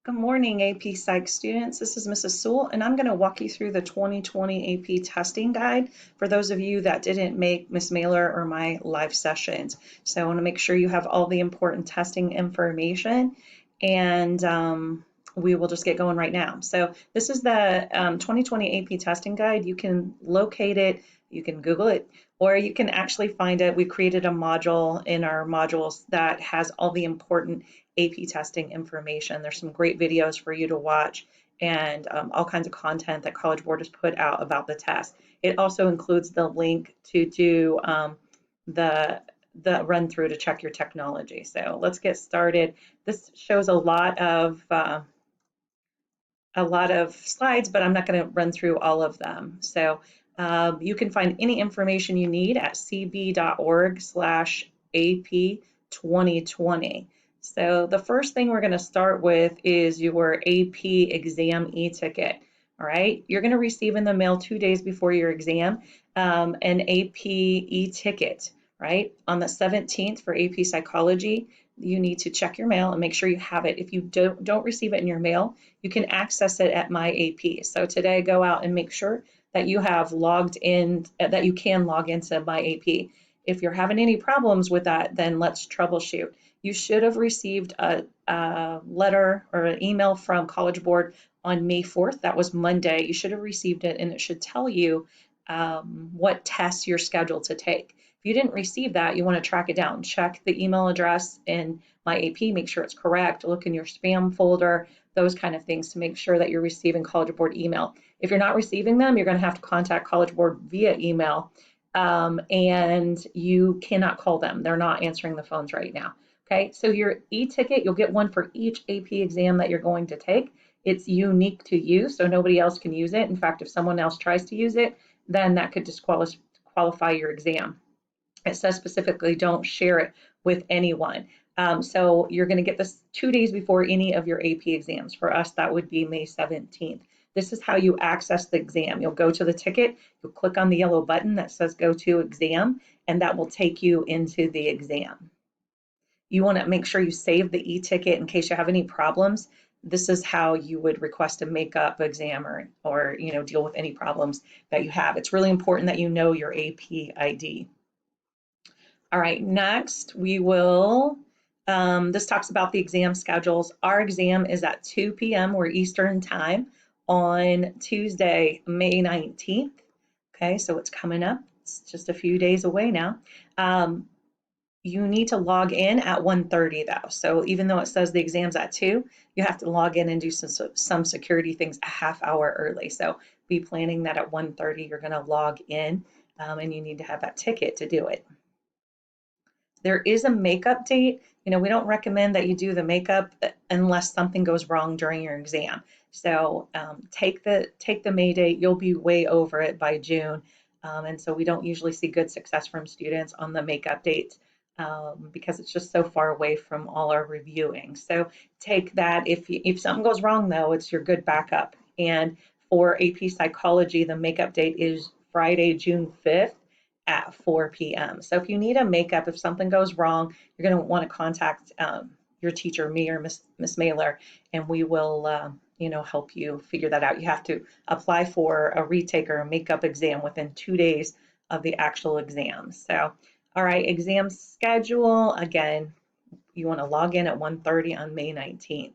Good morning, AP Psych students. This is Mrs. Sewell, and I'm going to walk you through the 2020 AP testing guide for those of you that didn't make Miss Mailer or my live sessions. So I want to make sure you have all the important testing information, and we will just get going right now. So this is the 2020 AP testing guide. You can locate it, you can Google it, or you can actually find it. We created a module in our modules that has all the important AP testing information. There's some great videos for you to watch and all kinds of content that College Board has put out about the test. It also includes the link to do the run through to check your technology. So let's get started. This shows a lot of slides, but I'm not going to run through all of them. So you can find any information you need at cb.org/AP2020. So the first thing we're going to start with is your AP exam e-ticket. All right, you're going to receive in the mail 2 days before your exam an AP e-ticket, right? On the 17th for AP Psychology, you need to check your mail and make sure you have it. If you don't receive it in your mail, you can access it at My AP. So today, go out and make sure that you have logged in, that you can log into My AP. If you're having any problems with that, then let's troubleshoot. You should have received a letter or an email from College Board on May 4th. That was Monday. You should have received it, and it should tell you what tests you're scheduled to take. If you didn't receive that, you want to track it down. Check the email address in My AP, make sure it's correct. Look in your spam folder, those kind of things to make sure that you're receiving College Board email. If you're not receiving them, you're going to have to contact College Board via email, and you cannot call them. They're not answering the phones right now. Okay, so your e-ticket, you'll get one for each AP exam that you're going to take. It's unique to you, so nobody else can use it. In fact, if someone else tries to use it, then that could disqualify your exam. It says specifically don't share it with anyone. So you're going to get this 2 days before any of your AP exams. For us, that would be May 17th. This is how you access the exam. You'll go to the ticket, you'll click on the yellow button that says go to exam, and that will take you into the exam. You want to make sure you save the e-ticket in case you have any problems. This is how you would request a makeup exam or deal with any problems that you have. It's really important that you know your AP ID. All right, next we will, this talks about the exam schedules. Our exam is at 2 p.m. or Eastern time on Tuesday, May 19th. Okay, so it's coming up. It's just a few days away now. You need to log in at 1:30 though. So even though it says the exam's at 2, you have to log in and do some security things a half hour early. So be planning that at 1:30 you're going to log in, and you need to have that ticket to do it. There is a makeup date. We don't recommend that you do the makeup unless something goes wrong during your exam. So take the May date. You'll be way over it by June. And so we don't usually see good success from students on the makeup dates because it's just so far away from all our reviewing. So take that. If something goes wrong, though, it's your good backup. And for AP Psychology, the makeup date is Friday, June 5th at 4 p.m. So if you need a makeup, if something goes wrong, you're going to want to contact your teacher, me or Miss Mailer, and we will help you figure that out. You have to apply for a retake or a makeup exam within 2 days of the actual exam. So, all right, exam schedule, again, you want to log in at 1:30 on May 19th.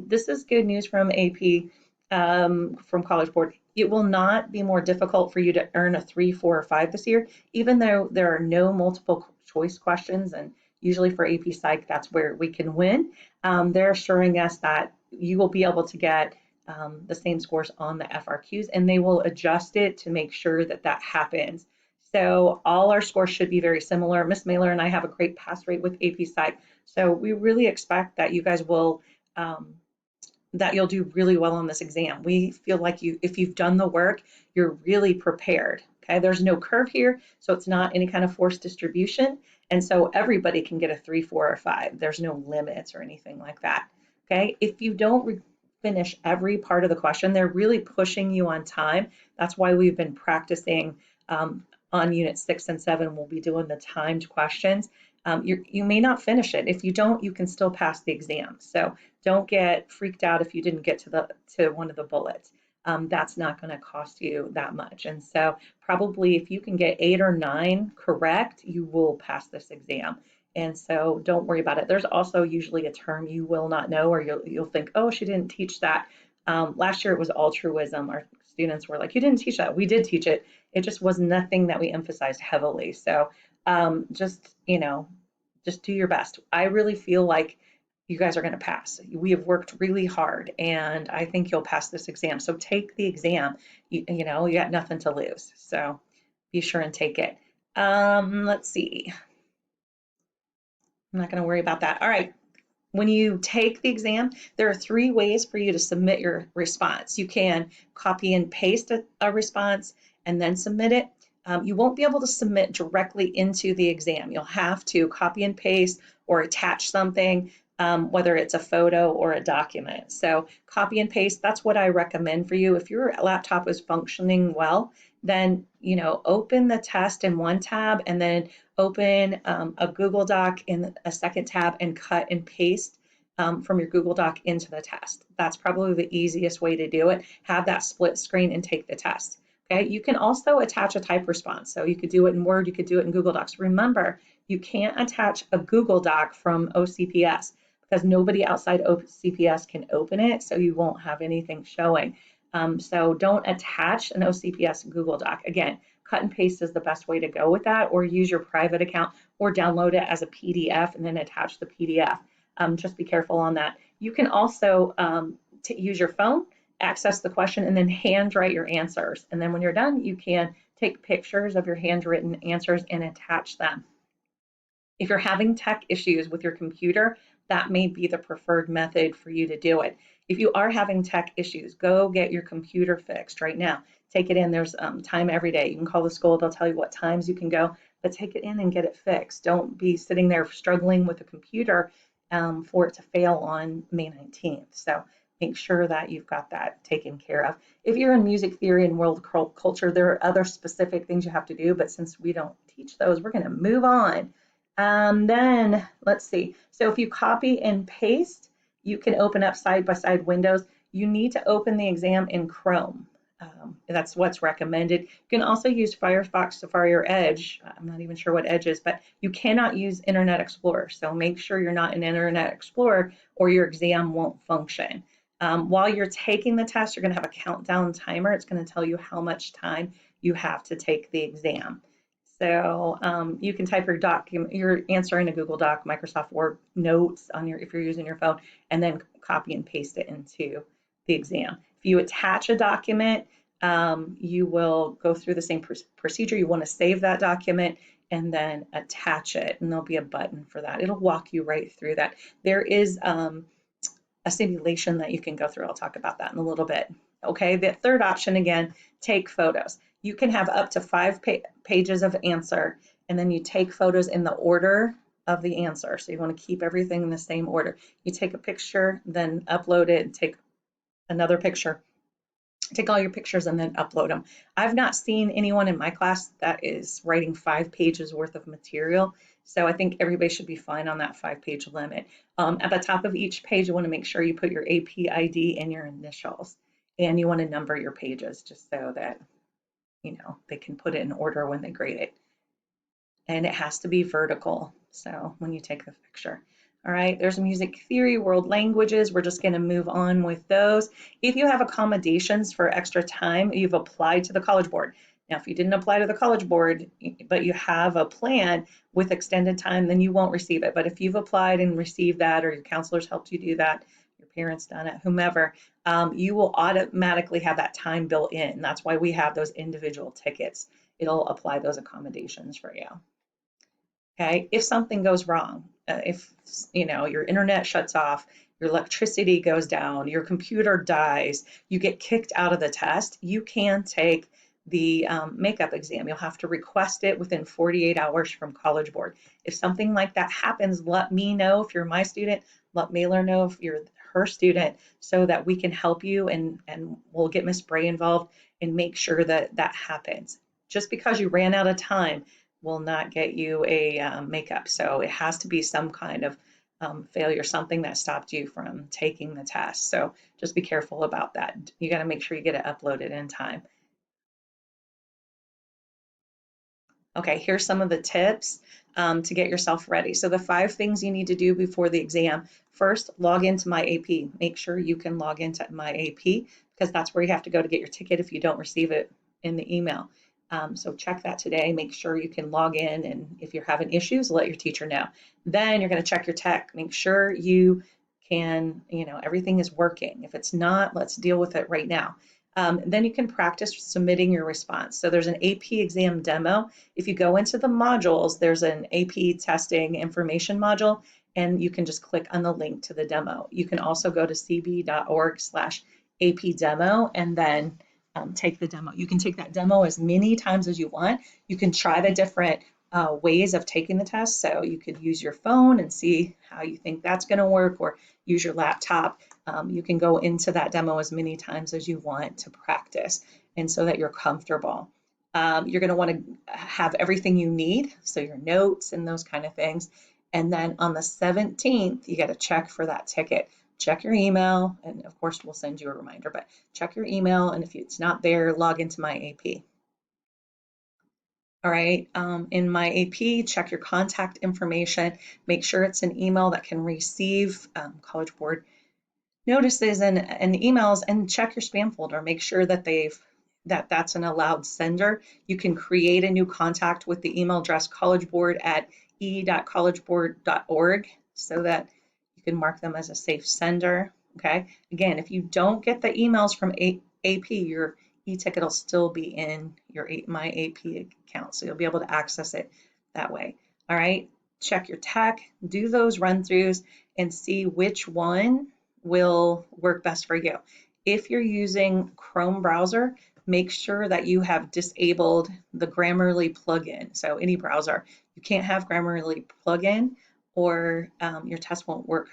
This is good news from AP, from College Board. It will not be more difficult for you to earn a 3, 4, or 5 this year, even though there are no multiple choice questions. And usually for AP Psych, that's where we can win. They're assuring us that you will be able to get the same scores on the FRQs, and they will adjust it to make sure that that happens. So all our scores should be very similar. Miss Mailer and I have a great pass rate with AP Psych, so we really expect that you guys will that you'll do really well on this exam. We feel like if you've done the work, you're really prepared. Okay, there's no curve here, so it's not any kind of forced distribution, and so everybody can get a 3, 4, or 5. There's no limits or anything like that. Okay, if you don't finish every part of the question, they're really pushing you on time. That's why we've been practicing on Unit 6 and 7. We'll be doing the timed questions. You may not finish it. If you don't, you can still pass the exam. So don't get freaked out if you didn't get to one of the bullets. That's not going to cost you that much. And so probably if you can get 8 or 9 correct, you will pass this exam. And so don't worry about it. There's also usually a term you will not know, or you'll think, oh, she didn't teach that. Last year it was altruism. Our students were like, you didn't teach that. We did teach it. It just was nothing that we emphasized heavily. So just do your best. I really feel like you guys are going to pass. We have worked really hard, and I think you'll pass this exam. So take the exam. You got nothing to lose. So be sure and take it. Let's see. I'm not going to worry about that. All right. When you take the exam, there are 3 ways for you to submit your response. You can copy and paste a response and then submit it. You won't be able to submit directly into the exam. You'll have to copy and paste or attach something, whether it's a photo or a document. So copy and paste, that's what I recommend for you. If your laptop is functioning well, then open the test in one tab and then open a Google Doc in a second tab and cut and paste from your Google Doc into the test. That's probably the easiest way to do it. Have that split screen and take the test. Okay, you can also attach a type response. So you could do it in Word, you could do it in Google Docs. Remember, you can't attach a Google Doc from OCPS because nobody outside OCPS can open it, so you won't have anything showing. So don't attach an OCPS Google Doc. Again, cut and paste is the best way to go with that, or use your private account or download it as a PDF and then attach the PDF. Just be careful on that. You can also use your phone, access the question, and then handwrite your answers. And then when you're done, you can take pictures of your handwritten answers and attach them. If you're having tech issues with your computer, that may be the preferred method for you to do it. If you are having tech issues, go get your computer fixed right now. Take it in. There's time every day. You can call the school. They'll tell you what times you can go, but take it in and get it fixed. Don't be sitting there struggling with a computer for it to fail on May 19th. So make sure that you've got that taken care of. If you're in music theory and world culture, there are other specific things you have to do, but since we don't teach those, we're going to move on. Then let's see. So if you copy and paste, you can open up side-by-side windows. You need to open the exam in Chrome. That's what's recommended. You can also use Firefox, Safari, or Edge. I'm not even sure what Edge is, but you cannot use Internet Explorer. So make sure you're not in Internet Explorer or your exam won't function. While you're taking the test, you're going to have a countdown timer. It's going to tell you how much time you have to take the exam. So you can type your answer in a Google Doc, Microsoft Word, notes on if you're using your phone, and then copy and paste it into the exam. If you attach a document, you will go through the same procedure. You want to save that document and then attach it, and there'll be a button for that. It'll walk you right through that. There is a simulation that you can go through. I'll talk about that in a little bit. Okay, the third option again, take photos. You can have up to 5 pages of answer, and then you take photos in the order of the answer. So you want to keep everything in the same order. You take a picture, then upload it, and take another picture. Take all your pictures and then upload them. I've not seen anyone in my class that is writing 5 pages worth of material. So I think everybody should be fine on that 5-page limit. At the top of each page, you want to make sure you put your AP ID and your initials. And you want to number your pages just so that they can put it in order when they grade it. And it has to be vertical, so when you take the picture. All right, there's music theory, world languages. We're just going to move on with those. If you have accommodations for extra time, you've applied to the College Board. Now, if you didn't apply to the College Board, but you have a plan with extended time, then you won't receive it. But if you've applied and received that, or your counselors helped you do that, your parents done it, whomever, you will automatically have that time built in. That's why we have those individual tickets. It'll apply those accommodations for you. Okay, if something goes wrong, if your internet shuts off, your electricity goes down, your computer dies, you get kicked out of the test, you can take the makeup exam. You'll have to request it within 48 hours from College Board. If something like that happens, let me know. If you're my student, let Mailer know if you're her student, so that we can help you, and we'll get Miss Bray involved and make sure that that happens. Just because you ran out of time will not get you a makeup. So it has to be some kind of failure, something that stopped you from taking the test. So just be careful about that. You got to make sure you get it uploaded in time. Okay, here's some of the tips to get yourself ready. So the 5 things you need to do before the exam. First, log into My AP. Make sure you can log into My AP because that's where you have to go to get your ticket if you don't receive it in the email. So check that today. Make sure you can log in, and if you're having issues, let your teacher know. Then you're going to check your tech. Make sure you can, everything is working. If it's not, let's deal with it right now. Then you can practice submitting your response. So there's an AP exam demo. If you go into the modules, there's an AP testing information module, and you can just click on the link to the demo. You can also go to cb.org/AP demo and then take the demo. You can take that demo as many times as you want. You can try the different ways of taking the test. So you could use your phone and see how you think that's going to work, or use your laptop. You can go into that demo as many times as you want to practice, and so that you're comfortable. You're going to want to have everything you need, so your notes and those kind of things. And then on the 17th, you got to check for that ticket. Check your email, and of course, we'll send you a reminder, but check your email, and if it's not there, log into My AP. All right, in My AP, check your contact information. Make sure it's an email that can receive College Board notices and emails, and check your spam folder. Make sure that that's an allowed sender. You can create a new contact with the email address collegeboard@e.collegeboard.org so that you can mark them as a safe sender. Okay. Again, if you don't get the emails from AP, your e-ticket will still be in your My AP account, so you'll be able to access it that way. All right. Check your tech, do those run-throughs, and see which one will work best for you. If you're using Chrome browser, make sure that you have disabled the Grammarly plugin. So any browser, you can't have Grammarly plugin, or your test won't work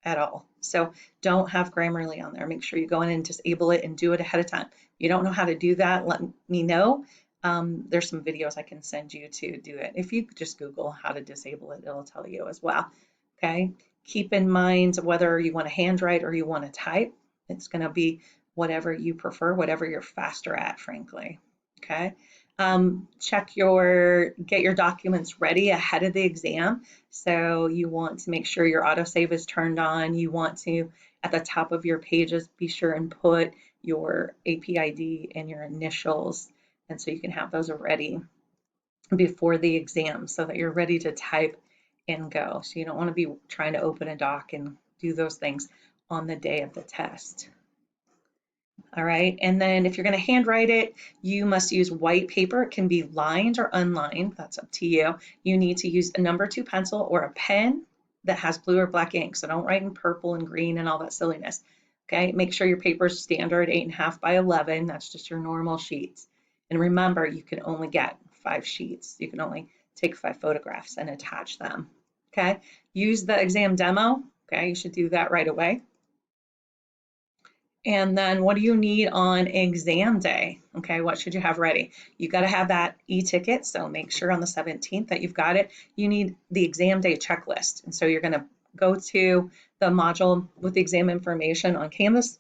at all. So don't have Grammarly on there. Make sure you go in and disable it and do it ahead of time. If you don't know how to do that, let me know. There's some videos I can send you to do it. If you just Google how to disable it, it'll tell you as well. Okay. Keep in mind whether you want to handwrite or you want to type. It's going to be whatever you prefer, whatever you're faster at, frankly. Okay. Get your documents ready ahead of the exam. So you want to make sure your autosave is turned on. You want to, at the top of your pages, be sure and put your AP ID and your initials. And so you can have those ready before the exam so that you're ready to type and go. So you don't want to be trying to open a doc and do those things on the day of the test. All right, and then if you're going to handwrite it, you must use white paper. It can be lined or unlined, that's up to you. You need to use a number 2 pencil or a pen that has blue or black ink, so don't write in purple and green and all that silliness. Okay, make sure your paper is standard 8.5 by 11, that's just your normal sheets. And remember, you can only get 5 sheets. You can only take 5 photographs and attach them. Okay, use the exam demo. Okay, you should do that right away. And then what do you need on exam day? Okay, what should you have ready? You got to have that e-ticket, so make sure on the 17th that you've got it. You need the exam day checklist. And so you're going to go to the module with the exam information on Canvas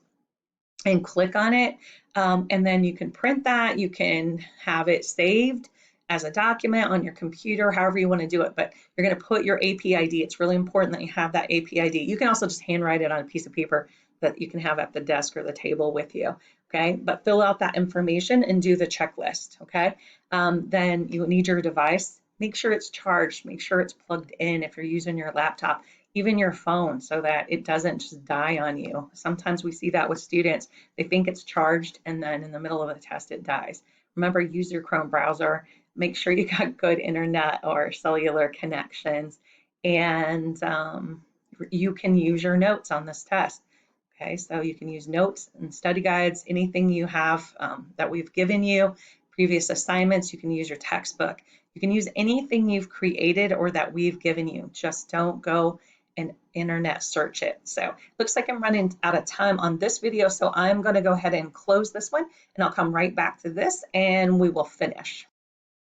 and click on it. And then you can print that. You can have it saved as a document on your computer, however you want to do it. But you're going to put your AP ID. It's really important that you have that AP ID. You can also just handwrite it on a piece of paper that you can have at the desk or the table with you, okay? But fill out that information and do the checklist, okay? Then you need your device. Make sure it's charged. Make sure it's plugged in if you're using your laptop, even your phone, so that it doesn't just die on you. Sometimes we see that with students. They think it's charged, and then in the middle of the test, it dies. Remember, use your Chrome browser. Make sure you got good internet or cellular connections, and you can use your notes on this test. Okay, so you can use notes and study guides, anything you have that we've given you, previous assignments. You can use your textbook. You can use anything you've created or that we've given you. Just don't go and internet search it. So looks like I'm running out of time on this video, so I'm going to go ahead and close this one, and I'll come right back to this and we will finish.